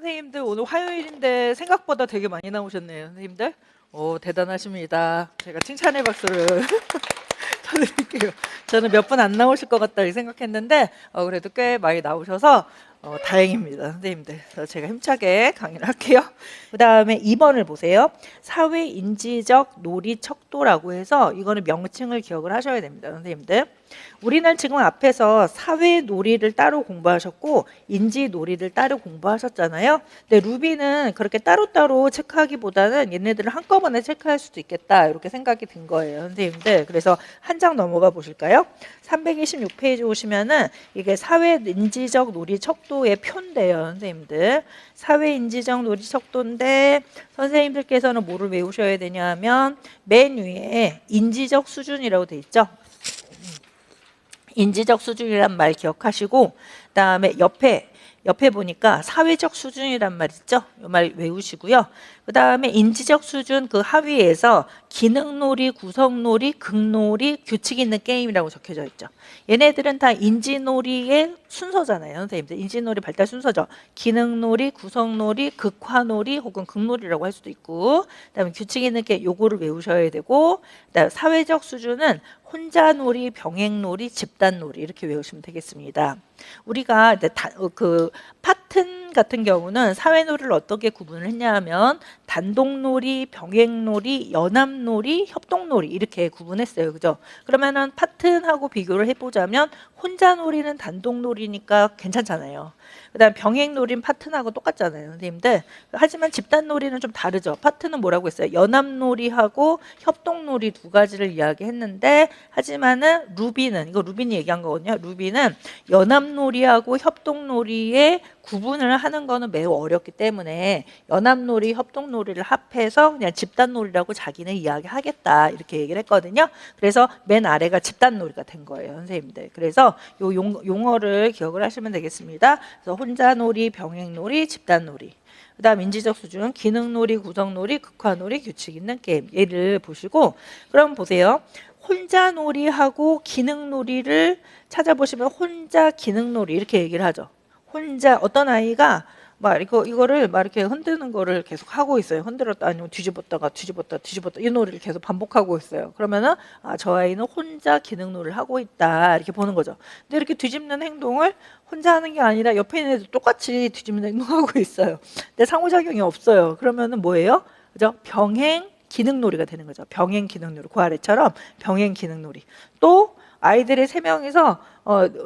선생님들 오늘 화요일인데 생각보다 되게 많이 나오셨네요. 선생님들. 오, 대단하십니다. 제가 칭찬의 박수를 쳐드릴게요. 저는 몇 분 안 나오실 것 같다 이 생각했는데 그래도 꽤 많이 나오셔서 다행입니다. 선생님들. 그래서 제가 힘차게 강의를 할게요. 그 다음에 2번을 보세요. 사회인지적 놀이 척도라고 해서 이거는 명칭을 기억을 하셔야 됩니다. 선생님들. 우리는 지금 앞에서 사회 놀이를 따로 공부하셨고 인지 놀이를 따로 공부하셨잖아요. 근데 루비는 그렇게 따로따로 체크하기보다는 얘네들을 한꺼번에 체크할 수도 있겠다 이렇게 생각이 든 거예요. 선생님들. 그래서 한 장 넘어가 보실까요? 326페이지 오시면은 이게 사회인지적 놀이 척도의 표인데요. 선생님들. 사회인지적 놀이 척도인데 선생님들께서는 뭐를 외우셔야 되냐 하면 맨 위에 인지적 수준이라고 돼 있죠. 인지적 수준이란 말 기억하시고 그다음에 옆에 보니까 사회적 수준이란 말 있죠? 이 말 외우시고요. 그 다음에 인지적 수준 그 하위에서 기능놀이, 구성놀이, 극놀이, 규칙 있는 게임이라고 적혀져 있죠. 얘네들은 다 인지놀이의 순서잖아요. 선생님들. 인지놀이 발달 순서죠. 기능놀이, 구성놀이, 극화놀이 혹은 극놀이라고 할 수도 있고 그다음에 규칙 있는 게 요거를 외우셔야 되고 그다음에 사회적 수준은 혼자놀이, 병행놀이, 집단놀이 이렇게 외우시면 되겠습니다. 우리가 파튼 같은 경우는 사회놀이를 어떻게 구분을 했냐 하면 단독놀이, 병행놀이, 연합놀이, 협동놀이 이렇게 구분했어요. 그죠? 그러면은 파튼하고 비교를 해보자면 혼자놀이는 단독놀이니까 괜찮잖아요. 그 다음 병행놀이는 파튼하고 똑같잖아요. 선생님들. 하지만 집단놀이는 좀 다르죠. 파튼은 뭐라고 했어요? 연합놀이하고 협동놀이 두 가지를 이야기했는데 하지만은 이거 루빈이 얘기한 거거든요. 루비는 연합놀이하고 협동놀이의 구분을 하는 거는 매우 어렵기 때문에 연합놀이, 협동놀이를 합해서 그냥 집단놀이라고 자기는 이야기하겠다 이렇게 얘기를 했거든요. 그래서 맨 아래가 집단놀이가 된 거예요. 선생님들. 그래서 요 용어를 기억을 하시면 되겠습니다. 그래서 혼자놀이, 병행놀이, 집단놀이. 그 다음 인지적 수준은 기능놀이, 구성놀이, 극화놀이, 규칙 있는 게임. 얘를 보시고 그럼 보세요. 혼자놀이하고 기능놀이를 찾아보시면 혼자 기능놀이 이렇게 얘기를 하죠. 혼자 어떤 아이가 막 이거를 막 이렇게 흔드는 거를 계속 하고 있어요. 흔들었다 아니면 뒤집었다 이 놀이를 계속 반복하고 있어요. 그러면은 저 아이는 혼자 기능놀이를 하고 있다 이렇게 보는 거죠. 근데 이렇게 뒤집는 행동을 혼자 하는 게 아니라 옆에 있는 애도 똑같이 뒤집는 행동하고 있어요. 근데 상호작용이 없어요. 그러면은 뭐예요? 그죠? 병행 기능놀이가 되는 거죠. 병행 기능놀이. 그 아래처럼 병행 기능놀이. 또 아이들이 3명이서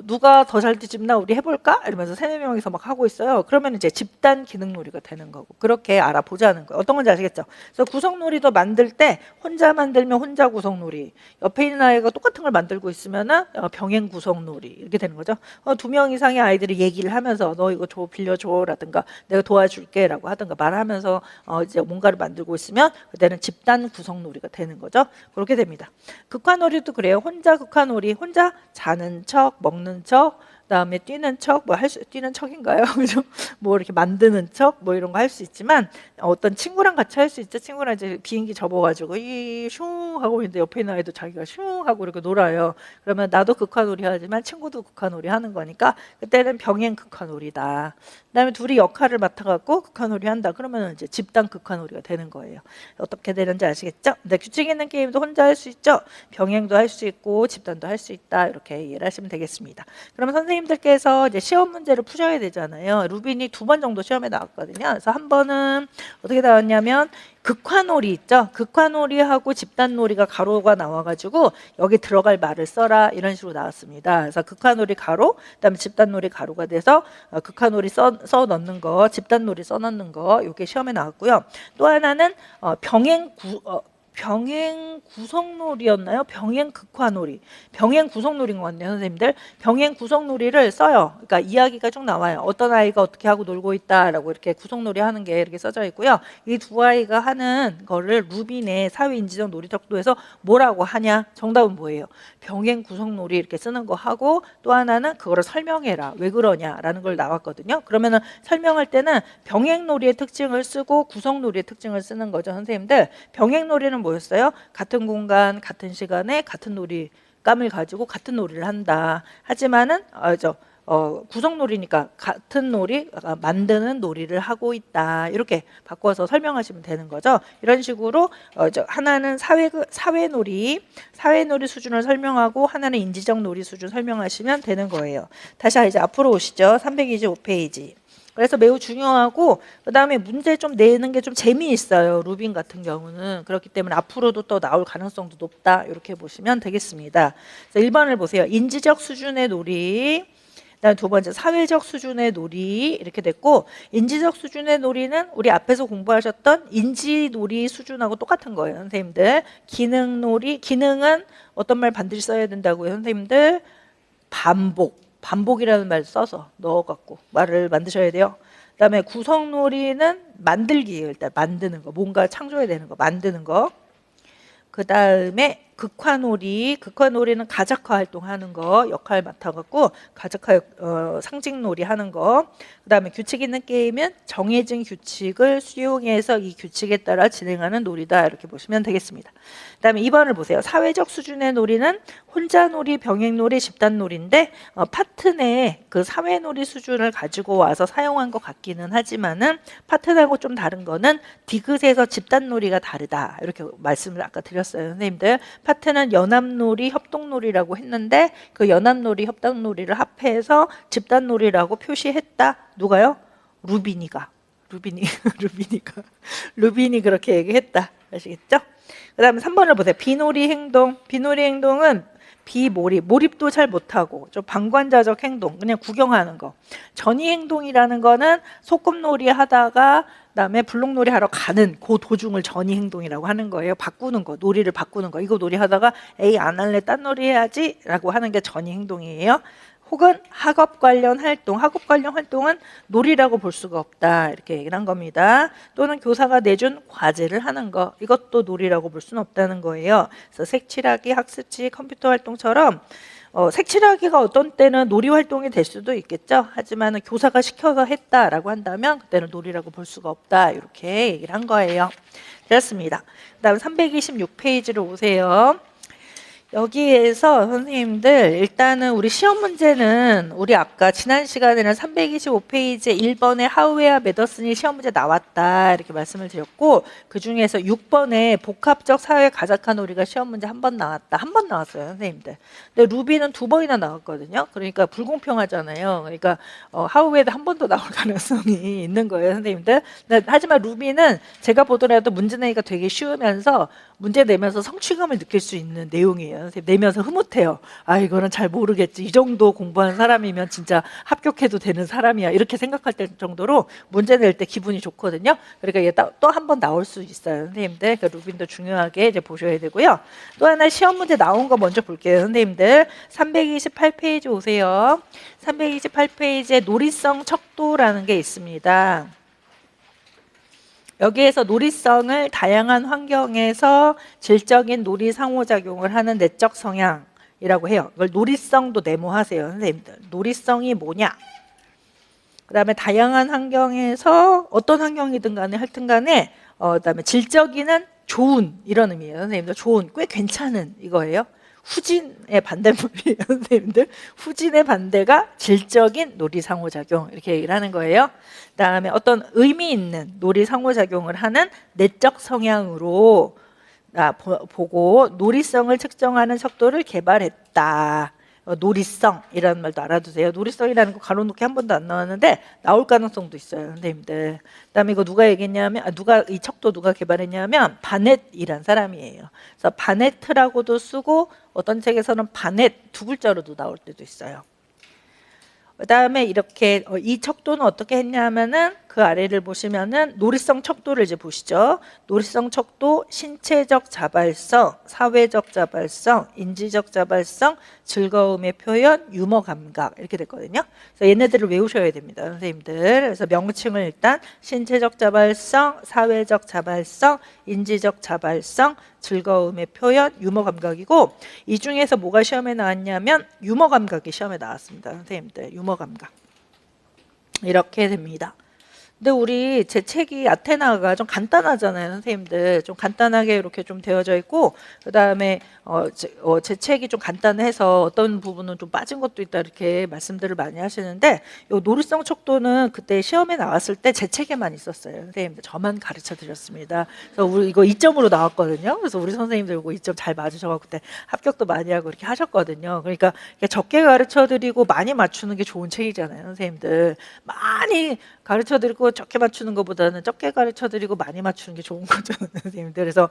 누가 더 잘 뒤집나 우리 해볼까? 이러면서 3명이서 막 하고 있어요. 그러면 이제 집단 기능놀이가 되는 거고 그렇게 알아보자는 거예요. 어떤 건지 아시겠죠? 그래서 구성놀이도 만들 때 혼자 만들면 혼자 구성놀이, 옆에 있는 아이가 똑같은 걸 만들고 있으면은 병행 구성놀이 이렇게 되는 거죠. 2명 이상의 아이들이 얘기를 하면서 너 이거 빌려줘라든가 내가 도와줄게라고 하든가 말하면서 이제 뭔가를 만들고 있으면 그때는 집단 구성놀이가 되는 거죠. 그렇게 됩니다. 극화놀이도 그래요. 혼자 극화놀이, 혼자 자는 척, 먹는 척, 그다음에 뛰는 척, 뛰는 척인가요? 그죠? 뭐 이렇게 만드는 척, 뭐 이런 거 할 수 있지만 어떤 친구랑 같이 할 수 있죠. 친구랑 이제 비행기 접어가지고 슝 하고 있는데 옆에 있는 아이도 자기가 슝 하고 이렇게 놀아요. 그러면 나도 극화놀이 하지만 친구도 극화놀이 하는 거니까 그때는 병행 극화놀이다. 그다음에 둘이 역할을 맡아갖고 극화놀이 한다. 그러면 이제 집단 극화놀이가 되는 거예요. 어떻게 되는지 아시겠죠? 근데 규칙 있는 게임도 혼자 할 수 있죠. 병행도 할 수 있고 집단도 할 수 있다. 이렇게 이해를 하시면 되겠습니다. 그러면 선생님들께서 이제 시험 문제를 푸셔야 되잖아요. 루빈이 2번 정도 시험에 나왔거든요. 그래서 한 번은 어떻게 나왔냐면 극화놀이 있죠. 극화놀이하고 집단놀이가 가로가 나와가지고 여기 들어갈 말을 써라 이런 식으로 나왔습니다. 그래서 극화놀이 가로, 그다음에 집단놀이 가로가 돼서 극화놀이 써 넣는 거, 집단놀이 써 넣는 거 이게 시험에 나왔고요. 또 하나는 병행 구성놀이였나요? 병행 극화놀이. 병행 구성놀이인 것 같네요, 선생님들. 병행 구성놀이를 써요. 그러니까 이야기가 쭉 나와요. 어떤 아이가 어떻게 하고 놀고 있다라고 이렇게 구성놀이 하는 게 이렇게 써져 있고요. 이 두 아이가 하는 거를 루빈의 사회인지적 놀이척도에서 뭐라고 하냐? 정답은 뭐예요? 병행 구성놀이 이렇게 쓰는 거 하고 또 하나는 그거를 설명해라. 왜 그러냐라는 걸 나왔거든요. 그러면은 설명할 때는 병행놀이의 특징을 쓰고 구성놀이의 특징을 쓰는 거죠, 선생님들. 병행놀이는 뭐였어요? 같은 공간, 같은 시간에 같은 놀이감을 가지고 같은 놀이를 한다. 하지만은 구성놀이니까 같은 놀이, 만드는 놀이를 하고 있다. 이렇게 바꿔서 설명하시면 되는 거죠. 이런 식으로 하나는 사회놀이 수준을 설명하고 하나는 인지적 놀이 수준 설명하시면 되는 거예요. 다시 이제 앞으로 오시죠. 325페이지. 그래서 매우 중요하고 그다음에 문제 좀 내는 게 좀 재미있어요. 루빈 같은 경우는. 그렇기 때문에 앞으로도 또 나올 가능성도 높다. 이렇게 보시면 되겠습니다. 그래서 1번을 보세요. 인지적 수준의 놀이. 그다음 두 번째 사회적 수준의 놀이 이렇게 됐고, 인지적 수준의 놀이는 우리 앞에서 공부하셨던 인지 놀이 수준하고 똑같은 거예요. 선생님들. 기능 놀이, 기능은 어떤 말 반드시 써야 된다고요. 선생님들. 반복이라는 말 써서 넣어갖고 말을 만드셔야 돼요. 그 다음에 구성놀이는 만들기예요. 일단 만드는 거, 뭔가 창조해야 되는 거, 만드는 거. 그 다음에 극화놀이는 가작화 활동하는 거, 역할 맡아갖고 가작화 상징놀이 하는 거. 그 다음에 규칙 있는 게임은 정해진 규칙을 수용해서 이 규칙에 따라 진행하는 놀이다. 이렇게 보시면 되겠습니다. 그 다음에 2번을 보세요. 사회적 수준의 놀이는 혼자놀이, 병행놀이, 집단놀이인데 파트 내에 그 사회놀이 수준을 가지고 와서 사용한 것 같기는 하지만은 파트하고 좀 다른 거는 디귿에서 집단놀이가 다르다. 이렇게 말씀을 아까 드렸어요. 선생님들. 파트는 연합놀이, 협동놀이라고 했는데 그 연합놀이, 협동놀이를 합해서 집단놀이라고 표시했다. 누가요? 루빈이 그렇게 얘기했다. 아시겠죠? 그 다음에 3번을 보세요. 비놀이 행동은 몰입도 잘 못하고 좀 방관자적 행동, 그냥 구경하는 거. 전이 행동이라는 거는 소꿉놀이 하다가 그다음에 블록놀이 하러 가는 그 도중을 전이 행동이라고 하는 거예요. 바꾸는 거, 놀이를 바꾸는 거. 이거 놀이 하다가 에이 안 할래, 딴 놀이 해야지 라고 하는 게 전이 행동이에요. 혹은 학업 관련 활동은 놀이라고 볼 수가 없다. 이렇게 얘기를 한 겁니다. 또는 교사가 내준 과제를 하는 거, 이것도 놀이라고 볼 수는 없다는 거예요. 그래서 색칠하기, 학습지, 컴퓨터 활동처럼 색칠하기가 어떤 때는 놀이 활동이 될 수도 있겠죠. 하지만 교사가 시켜서 했다라고 한다면 그때는 놀이라고 볼 수가 없다. 이렇게 얘기를 한 거예요. 됐습니다. 그다음 326페이지로 오세요. 여기에서 선생님들 일단은 우리 시험 문제는 우리 아까 지난 시간에는 325페이지 1번에 하우웨어 메더슨이 시험 문제 나왔다 이렇게 말씀을 드렸고, 그 중에서 6번에 복합적 사회 가작화 놀이가 시험 문제 한 번 나왔어요 선생님들. 근데 루비는 2번이나 나왔거든요. 그러니까 불공평하잖아요. 그러니까 하우웨어도 한 번 더 나올 가능성이 있는 거예요 선생님들. 하지만 루비는 제가 보더라도 문제 내기가 되게 쉬우면서 문제 내면서 성취감을 느낄 수 있는 내용이에요. 내면서 흐뭇해요. 아, 이거는 잘 모르겠지. 이 정도 공부한 사람이면 진짜 합격해도 되는 사람이야. 이렇게 생각할 정도로 문제 낼 때 기분이 좋거든요. 그러니까 얘 또 한 번 나올 수 있어요, 선생님들. 그러니까 루빈도 중요하게 이제 보셔야 되고요. 또 하나 시험 문제 나온 거 먼저 볼게요, 선생님들. 328페이지 오세요. 328페이지에 놀이성 척도라는 게 있습니다. 여기에서 놀이성을 다양한 환경에서 질적인 놀이 상호작용을 하는 내적 성향이라고 해요. 이걸 놀이성도 네모하세요, 선생님들. 놀이성이 뭐냐? 그 다음에 다양한 환경에서 어떤 환경이든 간에 하여튼 간에 그다음에 질적이는 좋은 이런 의미예요, 선생님들. 좋은, 꽤 괜찮은 이거예요. 후진의 반대말이에요, 선생님들. 후진의 반대가 질적인 놀이 상호작용 이렇게 얘기를 하는 거예요. 그다음에 어떤 의미 있는 놀이 상호작용을 하는 내적 성향으로 보고 놀이성을 측정하는 척도를 개발했다. 놀이성이라는 말도 알아두세요. 놀이성이라는 거 가로놓기 한 번도 안 나왔는데 나올 가능성도 있어요, 선생님들. 그다음에 이거 누가 얘기했냐면 이 척도 누가 개발했냐면 바넷이란 사람이에요. 그래서 바네트라고도 쓰고 어떤 책에서는 바넷 두 글자로도 나올 때도 있어요. 그다음에 이렇게 이 척도는 어떻게 했냐면은 그 아래를 보시면은 놀이성 척도를 이제 보시죠. 놀이성 척도, 신체적 자발성, 사회적 자발성, 인지적 자발성, 즐거움의 표현, 유머 감각 이렇게 됐거든요. 그래서 얘네들을 외우셔야 됩니다, 선생님들. 그래서 명칭을 일단 신체적 자발성, 사회적 자발성, 인지적 자발성, 즐거움의 표현, 유머 감각이고, 이 중에서 뭐가 시험에 나왔냐면 유머 감각이 시험에 나왔습니다, 선생님들. 유머 감각 이렇게 됩니다. 근데 우리 제 책이 아테나가 좀 간단하잖아요, 선생님들. 좀 간단하게 이렇게 좀 되어져 있고, 그다음에 제 책이 좀 간단해서 어떤 부분은 좀 빠진 것도 있다 이렇게 말씀들을 많이 하시는데, 요 노리성 척도는 그때 시험에 나왔을 때 제 책에만 있었어요, 선생님들. 저만 가르쳐 드렸습니다. 그래서 우리 이거 2점으로 나왔거든요. 그래서 우리 선생님들 이거 2점 잘 맞으셔서 그때 합격도 많이 하고 이렇게 하셨거든요. 그러니까 적게 가르쳐 드리고 많이 맞추는 게 좋은 책이잖아요, 선생님들. 많이 가르쳐 드리고 적게 맞추는 것보다는 적게 가르쳐 드리고 많이 맞추는 게 좋은 거죠, 선생님들. 그래서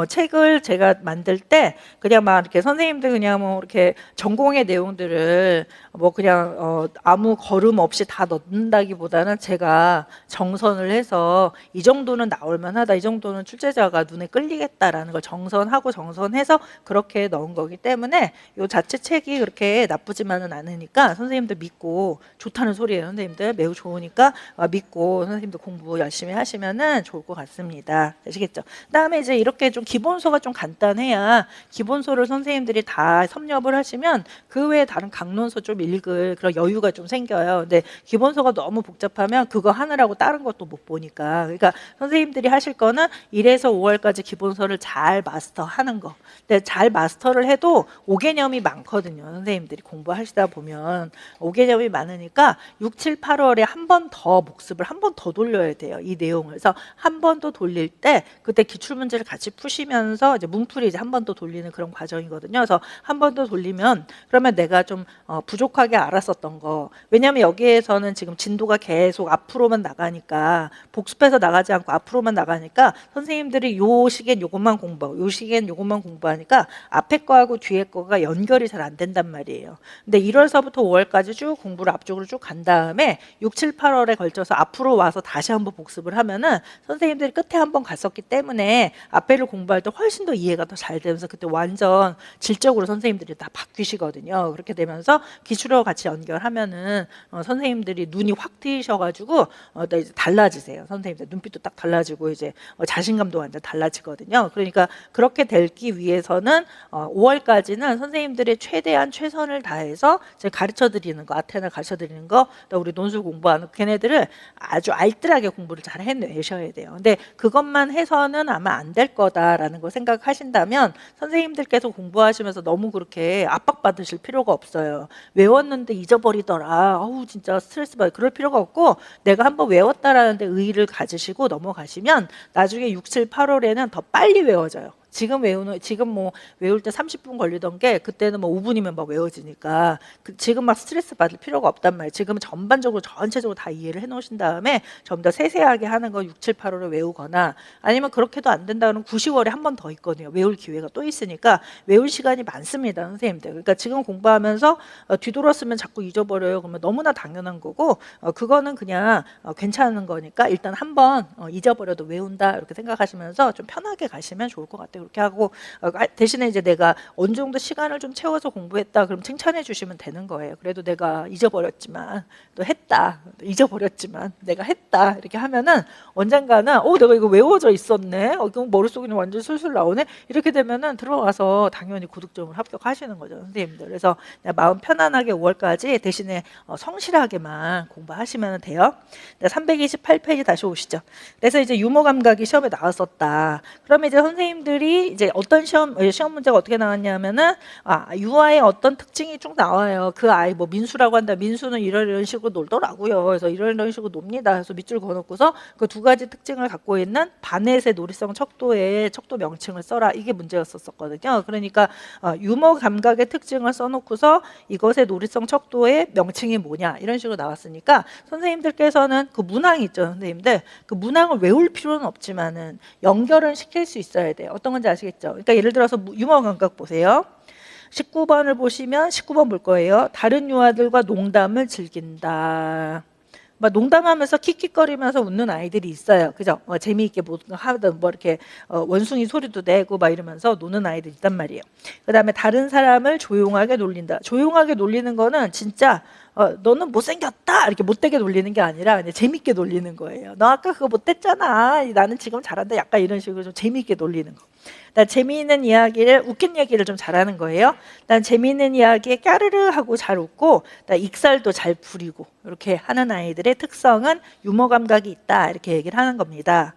책을 제가 만들 때 그냥 막 이렇게 선생님들 그냥 뭐 이렇게 전공의 내용들을 뭐 그냥 아무 거름 없이 다 넣는다기보다는 제가 정선을 해서 이 정도는 나올 만하다, 이 정도는 출제자가 눈에 끌리겠다라는 걸 정선하고 정선해서 그렇게 넣은 거기 때문에 이 자체 책이 그렇게 나쁘지만은 않으니까 선생님들 믿고, 좋다는 소리예요, 선생님들. 매우 좋으니까 믿고 선생님들 공부 열심히 하시면은 좋을 것 같습니다. 아시겠죠? 그다음에 이제 이렇게 좀 기본소가 좀 간단해야 기본소를 선생님들이 다 섭렵을 하시면 그 외에 다른 강론서 좀 읽을 그런 여유가 좀 생겨요. 근데 기본소가 너무 복잡하면 그거 하느라고 다른 것도 못 보니까. 그러니까 선생님들이 하실 거는 1에서 5월까지 기본소를 잘 마스터하는 거. 근데 잘 마스터를 해도 5개념이 많거든요, 선생님들이 공부하시다 보면. 5개념이 많으니까 6, 7, 8월에 한 번 더 복습을 한 번 더 돌려야 돼요, 이 내용을. 그래서 한 번 더 돌릴 때 그때 기출문제를 같이 푸시면서 이제 문풀이 이제 한 번 더 돌리는 그런 과정이거든요. 그래서 한 번 더 돌리면 그러면 내가 좀 부족하게 알았었던 거, 왜냐하면 여기에서는 지금 진도가 계속 앞으로만 나가니까, 복습해서 나가지 않고 앞으로만 나가니까 선생님들이 요 시기엔 요것만 공부하고 요 시기엔 요것만 공부하니까 앞에 거하고 뒤에 거가 연결이 잘 안 된단 말이에요. 근데 1월서부터 5월까지 쭉 공부를 앞쪽으로 쭉 간 다음에 6, 7, 8월에 걸쳐서 앞으로 와서 다시 한번 복습을 하면은 선생님들이 끝에 한번 갔었기 때문에 앞에를 공부할 때 훨씬 더 이해가 더 잘 되면서 그때 완전 질적으로 선생님들이 다 바뀌시거든요. 그렇게 되면서 기출하고 같이 연결하면은 선생님들이 눈이 확 트이셔가지고 이제 달라지세요. 선생님들 눈빛도 딱 달라지고 이제 자신감도 완전 달라지거든요. 그러니까 그렇게 되기 위해서는 5월까지는 선생님들이 최대한 최선을 다해서 가르쳐 드리는 거, 아테나 가르쳐 드리는 거, 또 우리 논술 공부하는 걔네들을 아주 알뜰하게 공부를 잘 해내셔야 돼요. 근데 그것만 해서는 아마 안 될 거다라는 거 생각하신다면 선생님들께서 공부하시면서 너무 그렇게 압박받으실 필요가 없어요. 외웠는데 잊어버리더라, 어우 진짜 스트레스 받아, 그럴 필요가 없고, 내가 한번 외웠다라는 데 의의를 가지시고 넘어가시면 나중에 6, 7, 8월에는 더 빨리 외워져요. 지금 뭐 외울 때 30분 걸리던 게 그때는 뭐 5분이면 막 외워지니까 지금 막 스트레스 받을 필요가 없단 말이에요. 지금은 전반적으로 전체적으로 다 이해를 해놓으신 다음에 좀 더 세세하게 하는 거 6, 7, 8월을 외우거나, 아니면 그렇게도 안 된다면 9, 10월에 한 번 더 있거든요. 외울 기회가 또 있으니까 외울 시간이 많습니다, 선생님들. 그러니까 지금 공부하면서 뒤돌았으면 자꾸 잊어버려요. 그러면 너무나 당연한 거고, 그거는 그냥 괜찮은 거니까 일단 한번 잊어버려도 외운다 이렇게 생각하시면서 좀 편하게 가시면 좋을 것 같아요. 그렇게 하고 대신에 이제 내가 어느 정도 시간을 좀 채워서 공부했다 그럼 칭찬해 주시면 되는 거예요. 그래도 내가 잊어버렸지만 또 했다, 잊어버렸지만 내가 했다 이렇게 하면은 언젠가는 내가 이거 외워져 있었네, 머릿속에 완전 술술 나오네, 이렇게 되면은 들어가서 당연히 고득점을 합격하시는 거죠, 선생님들. 그래서 그냥 마음 편안하게 5월까지 대신에 성실하게만 공부하시면 돼요. 328페이지 다시 오시죠. 그래서 이제 유머 감각이 시험에 나왔었다. 그러면 이제 선생님들이 이제 어떤 시험 문제가 어떻게 나왔냐면은 유아의 어떤 특징이 쭉 나와요. 그 아이 뭐 민수라고 한다. 민수는 이런 식으로 놀더라고요. 그래서 이런 식으로 놉니다. 그래서 밑줄 그어놓고서 그 두 가지 특징을 갖고 있는 바넷의 놀이성 척도의 척도 명칭을 써라. 이게 문제였었거든요. 그러니까 유머 감각의 특징을 써놓고서 이것의 놀이성 척도의 명칭이 뭐냐 이런 식으로 나왔으니까 선생님들께서는 그 문항이 있죠, 선생님들. 그 문항을 외울 필요는 없지만은 연결은 시킬 수 있어야 돼요. 어떤 건지 아시겠죠? 그러니까 예를 들어서 유머 감각 보세요. 19번을 보시면 19번 볼 거예요. 다른 유아들과 농담을 즐긴다. 막 농담하면서 킥킥거리면서 웃는 아이들이 있어요. 그죠? 재미있게 뭐 하든 뭐 이렇게 원숭이 소리도 내고 막 이러면서 노는 아이들이 있단 말이에요. 그 다음에 다른 사람을 조용하게 놀린다. 조용하게 놀리는 거는 진짜 너는 못생겼다 이렇게 못되게 놀리는 게 아니라 그냥 재밌게 놀리는 거예요. 너 아까 그거 못됐잖아. 나는 지금 잘한다. 약간 이런 식으로 좀 재밌게 놀리는 거. 난 재미있는 이야기를 웃긴 얘기를 좀 잘하는 거예요. 난 재미있는 이야기에 까르르 하고 잘 웃고 난 익살도 잘 부리고 이렇게 하는 아이들의 특성은 유머 감각이 있다 이렇게 얘기를 하는 겁니다.